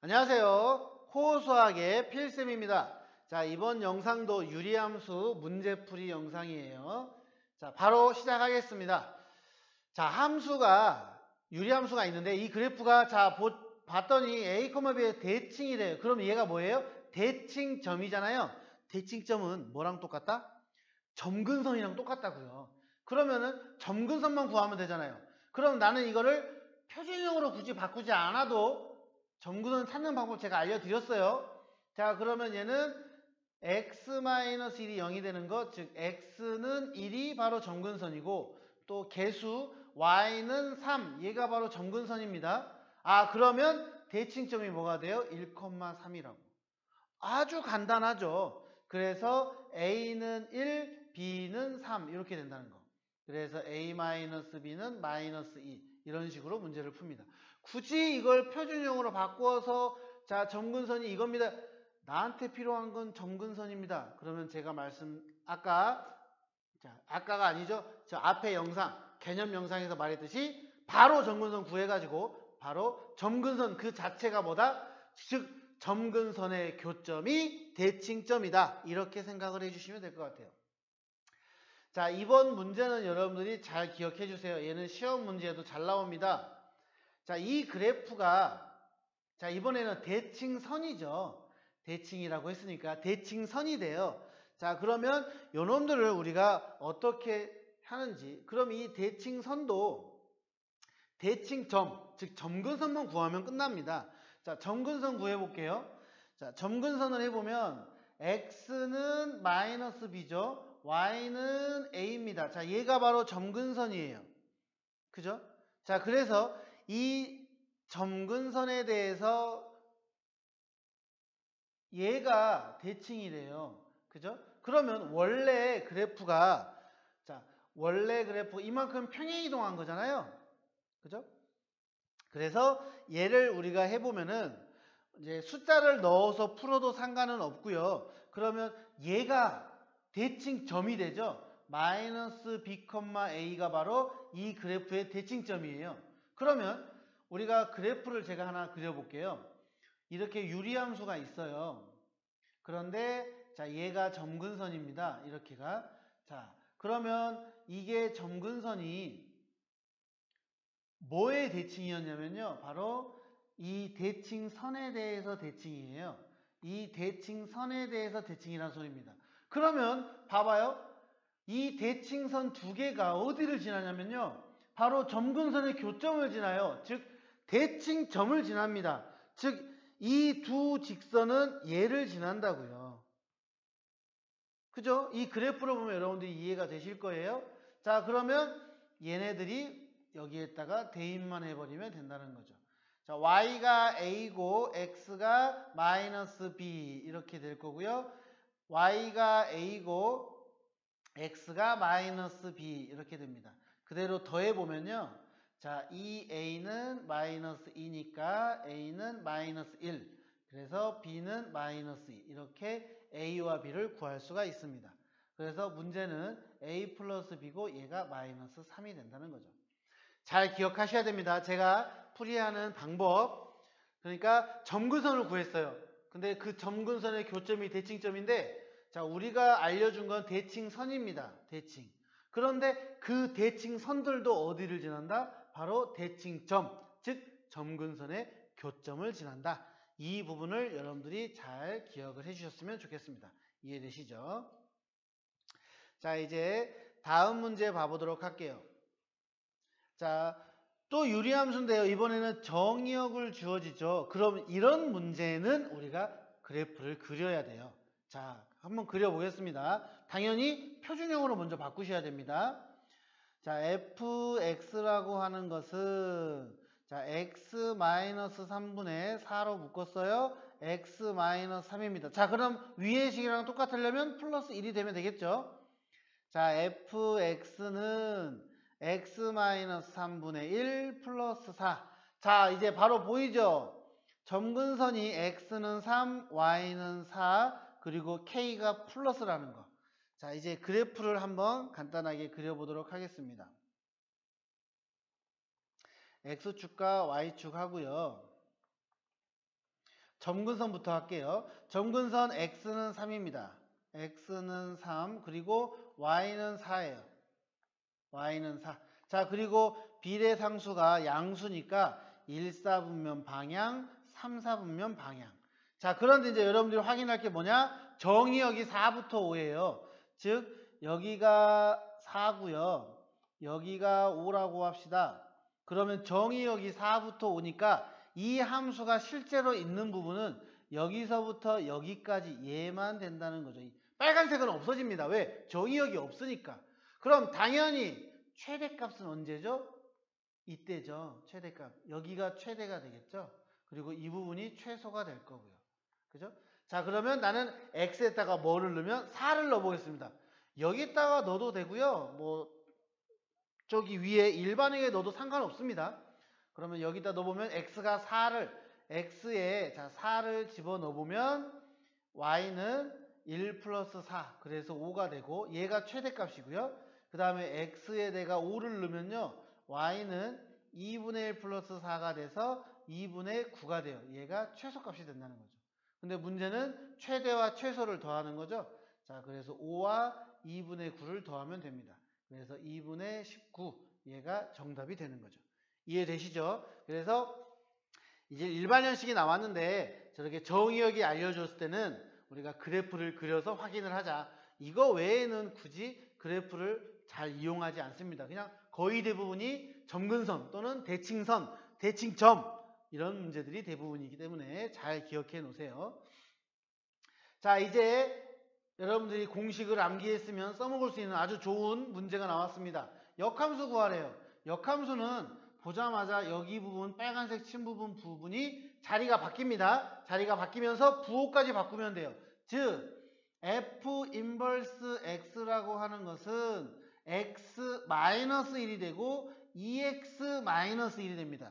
안녕하세요. 코어수학의 필쌤입니다. 자, 이번 영상도 유리함수 문제풀이 영상이에요. 자, 바로 시작하겠습니다. 자, 유리함수가 있는데 이 그래프가 봤더니 A, B의 대칭이래요. 그럼 얘가 뭐예요? 대칭점이잖아요. 대칭점은 뭐랑 똑같다? 점근선이랑 똑같다고요. 그러면은 점근선만 구하면 되잖아요. 그럼 나는 이거를 표준형으로 굳이 바꾸지 않아도 점근선 찾는 방법 제가 알려드렸어요. 자, 그러면 얘는 x-1이 0이 되는 것, 즉 x는 1이 바로 점근선이고 또 개수 y는 3, 얘가 바로 점근선입니다. 그러면 대칭점이 뭐가 돼요? 1,3이라고. 아주 간단하죠. 그래서 a는 1, b는 3 이렇게 된다는 거. 그래서 a-b는 -2 이런 식으로 문제를 풉니다. 굳이 이걸 표준형으로 바꾸어서 자, 점근선이 이겁니다. 나한테 필요한 건 점근선입니다. 그러면 제가 아까가 아니죠. 저 앞에 영상, 개념 영상에서 말했듯이 바로 점근선 구해가지고 바로 점근선 그 자체가 뭐다? 즉 점근선의 교점이 대칭점이다. 이렇게 생각을 해주시면 될 것 같아요. 자, 이번 문제는 여러분들이 잘 기억해 주세요. 얘는 시험 문제에도 잘 나옵니다. 자, 이 그래프가 자, 이번에는 대칭선이죠. 대칭이라고 했으니까 대칭선이 돼요. 자, 그러면 요놈들을 우리가 어떻게 하는지, 그럼 이 대칭선도 대칭점, 즉 점근선만 구하면 끝납니다. 자, 점근선 구해볼게요. 자, 점근선을 해보면 x는 -b죠. y는 a입니다. 자, 얘가 바로 점근선이에요. 그죠? 자, 그래서 이 점근선에 대해서 얘가 대칭이래요. 그죠? 그러면 원래 그래프가 이만큼 평행이동한 거잖아요. 그죠? 그래서 얘를 우리가 해보면은 이제 숫자를 넣어서 풀어도 상관은 없고요. 그러면 얘가 대칭점이 되죠. -b, a가 바로 이 그래프의 대칭점이에요. 그러면 우리가 그래프를 제가 하나 그려볼게요. 이렇게 유리함수가 있어요. 그런데 자, 얘가 점근선입니다. 이렇게가. 자, 그러면 이게 점근선이 뭐의 대칭이었냐면요. 바로 이 대칭선에 대해서 대칭이에요. 이 대칭선에 대해서 대칭이라는 소리입니다. 그러면 봐봐요. 이 대칭선 두 개가 어디를 지나냐면요. 바로 점근선의 교점을 지나요. 즉 대칭점을 지납니다. 즉 이 두 직선은 얘를 지난다고요. 그죠? 이 그래프로 보면 여러분들이 이해가 되실 거예요. 자, 그러면 얘네들이 여기에다가 대입만 해버리면 된다는 거죠. 자, y가 a고 x가 -b 이렇게 될 거고요. y가 a고 x가 -b 이렇게 됩니다. 그대로 더해보면요. 자, 이 a는 -2니까 a는 -1. 그래서 b는 -2. 이렇게 a와 b를 구할 수가 있습니다. 그래서 문제는 a 플러스 b고 얘가 -3이 된다는 거죠. 잘 기억하셔야 됩니다. 제가 풀이하는 방법. 그러니까 점근선을 구했어요. 근데 그 점근선의 교점이 대칭점인데 자, 우리가 알려준 건 대칭선입니다. 대칭. 그런데 그 대칭선들도 어디를 지난다? 바로 대칭점, 즉 점근선의 교점을 지난다. 이 부분을 여러분들이 잘 기억을 해주셨으면 좋겠습니다. 이해되시죠? 자, 이제 다음 문제 봐보도록 할게요. 자, 또 유리함수인데요. 이번에는 정의역을 주어지죠. 그럼 이런 문제는 우리가 그래프를 그려야 돼요. 자, 한번 그려보겠습니다. 당연히 표준형으로 먼저 바꾸셔야 됩니다. 자, fx라고 하는 것은 자, x-3분의 4로 묶었어요. x-3입니다. 자, 그럼 위의 식이랑 똑같으려면 플러스 1이 되면 되겠죠. 자, fx는 x-3분의 1 플러스 4. 자, 이제 바로 보이죠? 점근선이 x는 3, y는 4, 그리고 k가 플러스라는 거. 자, 이제 그래프를 한번 간단하게 그려보도록 하겠습니다. x축과 y축 하고요. 점근선부터 할게요. 점근선 x는 3입니다. x는 3, 그리고 y는 4예요. y는 4. 자, 그리고 비례상수가 양수니까 1, 4분면 방향, 3, 4분면 방향. 자, 그런데 이제 여러분들이 확인할 게 뭐냐? 정의역이 4부터 5예요. 즉, 여기가 4고요. 여기가 5라고 합시다. 그러면 정의역이 4부터 5니까 이 함수가 실제로 있는 부분은 여기서부터 여기까지 얘만 된다는 거죠. 빨간색은 없어집니다. 왜? 정의역이 없으니까. 그럼 당연히 최대값은 언제죠? 이때죠. 최대값. 여기가 최대가 되겠죠. 그리고 이 부분이 최소가 될 거고요. 그죠? 자, 그러면 나는 x에다가 뭐를 넣으면 4를 넣어보겠습니다. 여기다가 넣어도 되고요. 뭐 저기 위에 일반에게 넣어도 상관없습니다. 그러면 여기다 넣어보면 x가 4를 x에 자 4를 집어넣어보면 y는 1 플러스 4 그래서 5가 되고 얘가 최대값이고요. 그 다음에 x에 내가 5를 넣으면요 y는 2분의 1 플러스 4가 돼서 2분의 9가 돼요. 얘가 최소값이 된다는 거죠. 근데 문제는 최대와 최소를 더하는 거죠. 자, 그래서 5와 2분의 9를 더하면 됩니다. 그래서 2분의 19 얘가 정답이 되는 거죠. 이해되시죠? 그래서 이제 일반형식이 나왔는데 저렇게 정의역이 알려줬을 때는 우리가 그래프를 그려서 확인을 하자. 이거 외에는 굳이 그래프를 잘 이용하지 않습니다. 그냥 거의 대부분이 점근선 또는 대칭선, 대칭점 이런 문제들이 대부분이기 때문에 잘 기억해 놓으세요. 자, 이제 여러분들이 공식을 암기했으면 써먹을 수 있는 아주 좋은 문제가 나왔습니다. 역함수 구하래요. 역함수는 보자마자 여기 부분 빨간색 친 부분이 자리가 바뀝니다. 자리가 바뀌면서 부호까지 바꾸면 돼요. 즉 f 인버스 x라고 하는 것은 x-1이 되고 2x-1이 됩니다.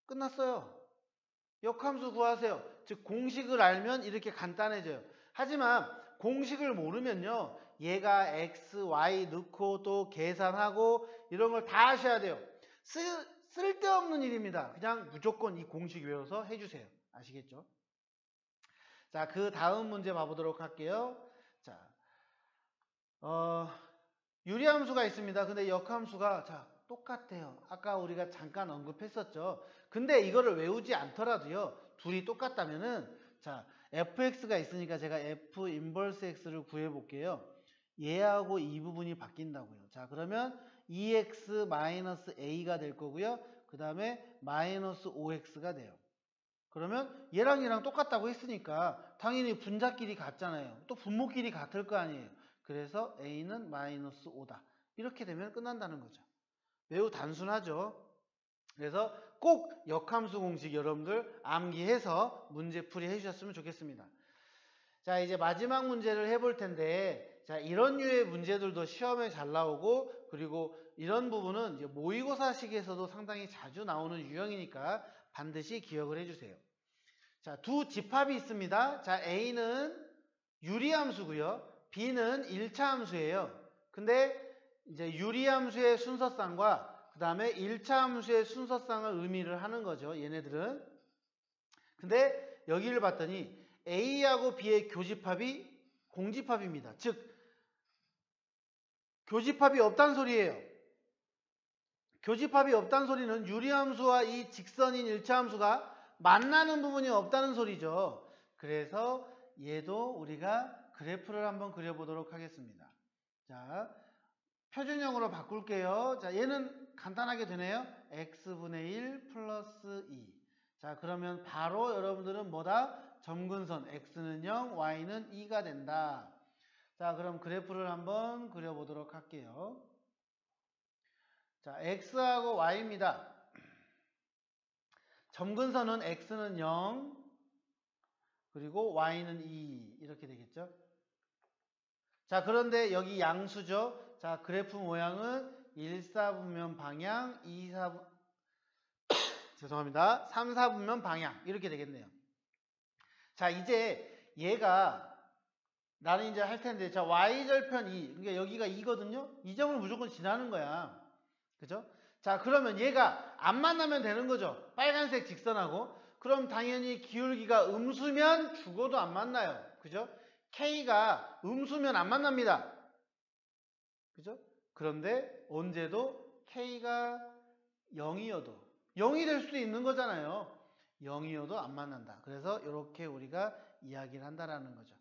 끝났어요. 역함수 구하세요. 즉 공식을 알면 이렇게 간단해져요. 하지만 공식을 모르면요 얘가 x, y 넣고 또 계산하고 이런 걸 다 하셔야 돼요. 쓸데없는 일입니다. 그냥 무조건 이 공식 외워서 해주세요. 아시겠죠? 자, 그 다음 문제 봐보도록 할게요. 자, 유리함수가 있습니다. 근데 역함수가 자 똑같아요. 아까 우리가 잠깐 언급했었죠. 근데 이거를 외우지 않더라도요 둘이 똑같다면은 자 fx가 있으니까 제가 f 인버스 x를 구해 볼게요. 얘하고 이 부분이 바뀐다고요. 자, 그러면 2x-a가 될 거고요. 그 다음에 마이너스 5x가 돼요. 그러면 얘랑 똑같다고 했으니까 당연히 분자끼리 같잖아요. 또 분모끼리 같을 거 아니에요. 그래서 a는 마이너스 5다. 이렇게 되면 끝난다는 거죠. 매우 단순하죠. 그래서 꼭 역함수 공식 여러분들 암기해서 문제풀이 해주셨으면 좋겠습니다. 자, 이제 마지막 문제를 해볼 텐데 자, 이런 류의 문제들도 시험에 잘 나오고 그리고 이런 부분은 이제 모의고사식에서도 상당히 자주 나오는 유형이니까 반드시 기억을 해주세요. 자, 두 집합이 있습니다. 자, A는 유리함수고요. B는 1차 함수예요. 근데 이제 유리함수의 순서쌍과 그 다음에 1차 함수의 순서쌍을 의미를 하는 거죠. 얘네들은. 근데 여기를 봤더니 A하고 B의 교집합이 공집합입니다. 즉 교집합이 없다는 소리예요. 교집합이 없다는 소리는 유리함수와 이 직선인 1차 함수가 만나는 부분이 없다는 소리죠. 그래서 얘도 우리가 그래프를 한번 그려보도록 하겠습니다. 자, 표준형으로 바꿀게요. 자, 얘는 간단하게 되네요. x분의 1 플러스 2. 자, 그러면 바로 여러분들은 뭐다? 점근선 x는 0, y는 2가 된다. 자, 그럼 그래프를 한번 그려보도록 할게요. 자, x하고 y입니다. 점근선은 x는 0, 그리고 y는 2 이렇게 되겠죠. 자, 그런데 여기 양수죠. 자, 그래프 모양은 1, 4분면 방향, 2, 4분 죄송합니다. 3, 4분면 방향 이렇게 되겠네요. 자, 이제 얘가 나는 이제 할 텐데 자, y절편 2 그러니까 여기가 2거든요. 이 점을 무조건 지나는 거야. 그죠? 자, 그러면 얘가 안 만나면 되는 거죠. 빨간색 직선하고. 그럼 당연히 기울기가 음수면 죽어도 안 만나요. 그죠? K가 음수면 안 만납니다. 그죠? 그런데 언제도 K가 0이어도 0이 될 수도 있는 거잖아요. 0이어도 안 만난다. 그래서 이렇게 우리가 이야기를 한다라는 거죠.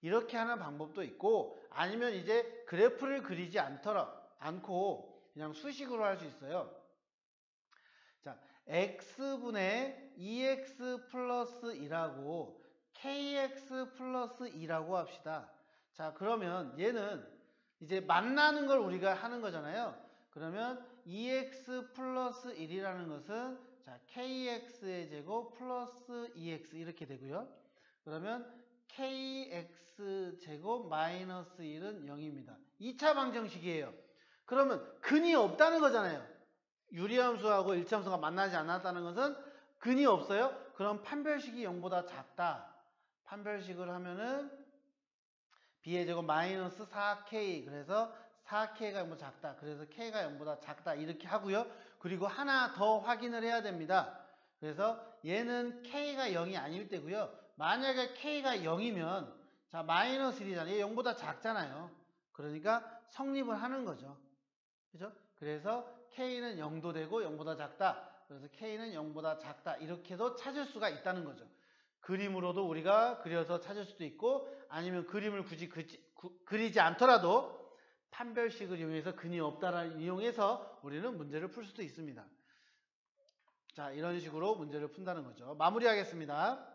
이렇게 하는 방법도 있고 아니면 이제 그래프를 그리지 않고 그냥 수식으로 할 수 있어요. 자, x분의 2x 플러스 2라고 kx 플러스 2라고 합시다. 자, 그러면 얘는 이제 만나는 걸 우리가 하는 거잖아요. 그러면 2x 플러스 1이라는 것은 자, kx의 제곱 플러스 2x 이렇게 되고요. 그러면 kx 제곱 마이너스 1은 0입니다. 2차 방정식이에요. 그러면 근이 없다는 거잖아요. 유리함수하고 일차함수가 만나지 않았다는 것은 근이 없어요. 그럼 판별식이 0보다 작다. 판별식을 하면은 b의 제곱 마이너스 4k 그래서 4k가 0보다 작다. 그래서 k가 0보다 작다. 이렇게 하고요. 그리고 하나 더 확인을 해야 됩니다. 그래서 얘는 k가 0이 아닐 때고요. 만약에 k가 0이면 자 마이너스 1이잖아요. 얘 0보다 작잖아요. 그러니까 성립을 하는 거죠. 그죠? 그래서 k는 0도 되고 0보다 작다. 그래서 k는 0보다 작다. 이렇게도 찾을 수가 있다는 거죠. 그림으로도 우리가 그려서 찾을 수도 있고 아니면 그림을 굳이 그리지 않더라도 판별식을 이용해서 근이 없다를 이용해서 우리는 문제를 풀 수도 있습니다. 자, 이런 식으로 문제를 푼다는 거죠. 마무리하겠습니다.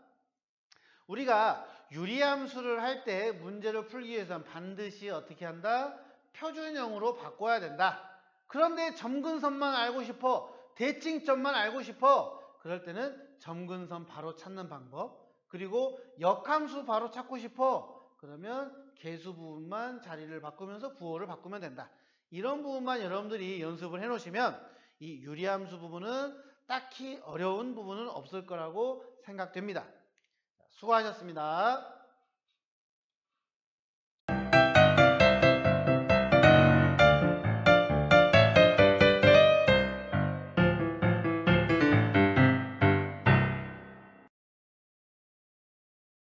우리가 유리함수를 할 때 문제를 풀기 위해서는 반드시 어떻게 한다? 표준형으로 바꿔야 된다. 그런데 점근선만 알고 싶어. 대칭점만 알고 싶어. 그럴 때는 점근선 바로 찾는 방법. 그리고 역함수 바로 찾고 싶어. 그러면 계수 부분만 자리를 바꾸면서 부호를 바꾸면 된다. 이런 부분만 여러분들이 연습을 해 놓으시면 이 유리함수 부분은 딱히 어려운 부분은 없을 거라고 생각됩니다. 수고하셨습니다.